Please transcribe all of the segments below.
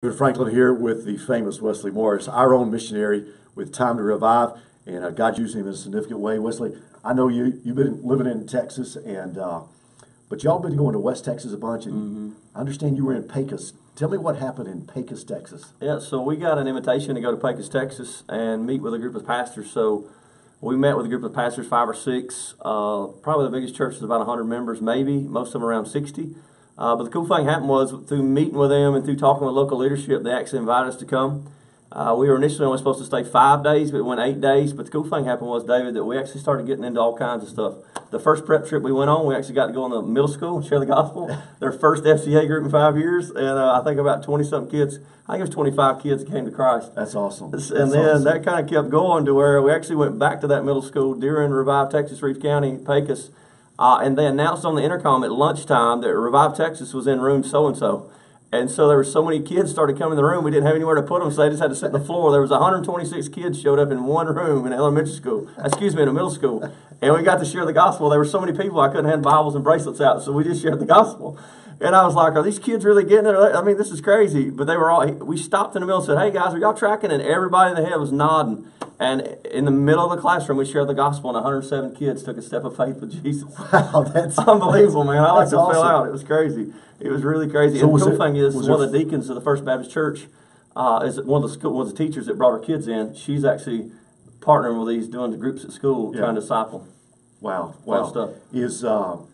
David Franklin here with the famous Wesley Morris, our own missionary with Time to Revive, and God's using him in a significant way. Wesley, I know you've been living in Texas, and but y'all been going to West Texas a bunch, and I understand you were in Pecos. Tell me what happened in Pecos, Texas. Yeah, so we got an invitation to go to Pecos, Texas, and meet with a group of pastors. So we met with a group of pastors, 5 or 6. Probably the biggest church is about 100 members, maybe. Most of them around 60. But the cool thing happened was through meeting with them and through talking with local leadership, they actually invited us to come. We were initially only supposed to stay 5 days, but it went 8 days. But the cool thing happened was, David, that we actually started getting into all kinds of stuff. The first prep trip we went on, we actually got to go in the middle school and share the gospel. Their first FCA group in 5 years, and I think about 20-something kids. I think it was 25 kids that came to Christ. That's awesome. And then that kind of kept going to where we actually went back to that middle school during Revive Texas, Reeves County, Pecos. And they announced on the intercom at lunchtime that Revive Texas was in room so-and-so. And so there were so many kids started coming in the room, we didn't have anywhere to put them, so they just had to sit on the floor. There was 126 kids showed up in one room in elementary school, in a middle school. And we got to share the gospel. There were so many people, I couldn't hand Bibles and bracelets out, so we just shared the gospel. And I was like, are these kids really getting it? I mean, this is crazy. But they were all, we stopped in the middle and said, hey guys, are y'all tracking? And everybody in the head was nodding. And in the middle of the classroom, we shared the gospel, and 107 kids took a step of faith with Jesus. Wow, that's unbelievable, man. I like to awesome. fill out. It was crazy. It was really crazy. So and the cool thing is, one of the deacons of the First Baptist Church is one of the teachers that brought her kids in. She's actually partnering with these, doing the groups at school, trying to disciple. Wow. Stuff.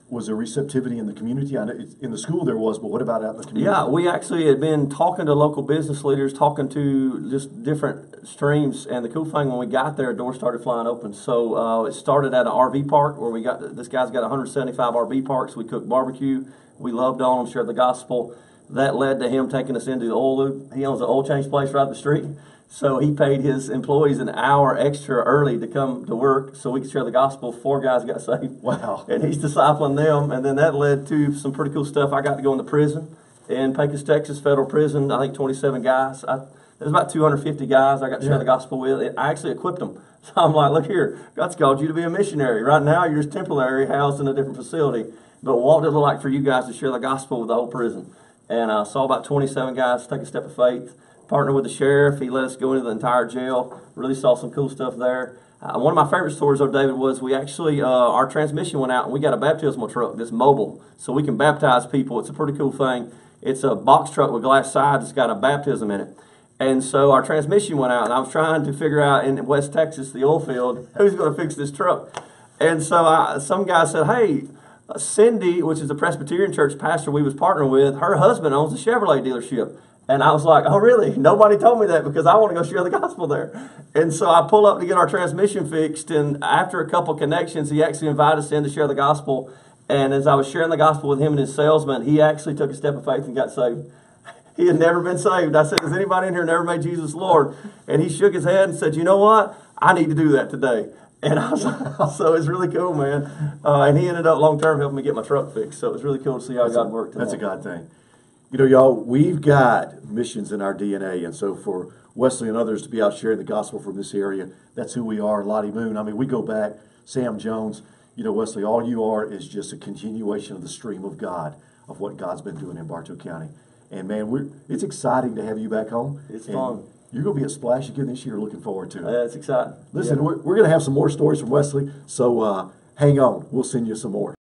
Was there receptivity in the community? I know in the school there was, but what about out in the community? Yeah, we actually had been talking to local business leaders, talking to just different streams, and the cool thing, when we got there, doors started flying open. So it started at an RV park where this guy's got 175 RV parks. We cooked barbecue. We loved on them, shared the gospel. That led to him taking us into the oil loop. He owns an oil change place right up the street. So he paid his employees an hour extra early to come to work so we could share the gospel. 4 guys got saved. Wow. And he's discipling them. And then that led to some pretty cool stuff. I got to go into prison in Pecos, Texas, federal prison. I think 27 guys. There's about 250 guys I got to share the gospel with. I actually equipped them. So I'm like, look here, God's called you to be a missionary. Right now you're just temporary, housed in a different facility. But what would it look like for you guys to share the gospel with the whole prison? And I saw about 27 guys take a step of faith. Partnered with the sheriff. He let us go into the entire jail. Really saw some cool stuff there. One of my favorite stories, though, David, was we actually, our transmission went out and we got a baptismal truck that's mobile. So we can baptize people. It's a pretty cool thing. It's a box truck with glass sides. It's got a baptism in it. And so our transmission went out, and I was trying to figure out in West Texas, the oil field, who's going to fix this truck. And so some guy said, hey, Cindy, which is the Presbyterian church pastor we was partnering with, her husband owns a Chevrolet dealership. And I was like, oh, really? Nobody told me that because I want to go share the gospel there. And so I pull up to get our transmission fixed, and after a couple connections, he actually invited us in to share the gospel. And as I was sharing the gospel with him and his salesman, he actually took a step of faith and got saved. He had never been saved. I said, has anybody in here never made Jesus Lord? And he shook his head and said, you know what? I need to do that today. And I was like, so it's really cool, man. And he ended up long-term helping me get my truck fixed. So it was really cool to see how God worked. That's a God thing. You know, y'all, we've got missions in our DNA, and so for Wesley and others to be out sharing the gospel from this area, that's who we are, Lottie Moon. I mean, we go back, Sam Jones. You know, Wesley, all you are is just a continuation of the stream of God, of what God's been doing in Bartow County. And, man, it's exciting to have you back home. It's fun. You're going to be at Splash again this year. Looking forward to it. It's exciting. Listen, we're going to have some more stories from Wesley, so hang on. We'll send you some more.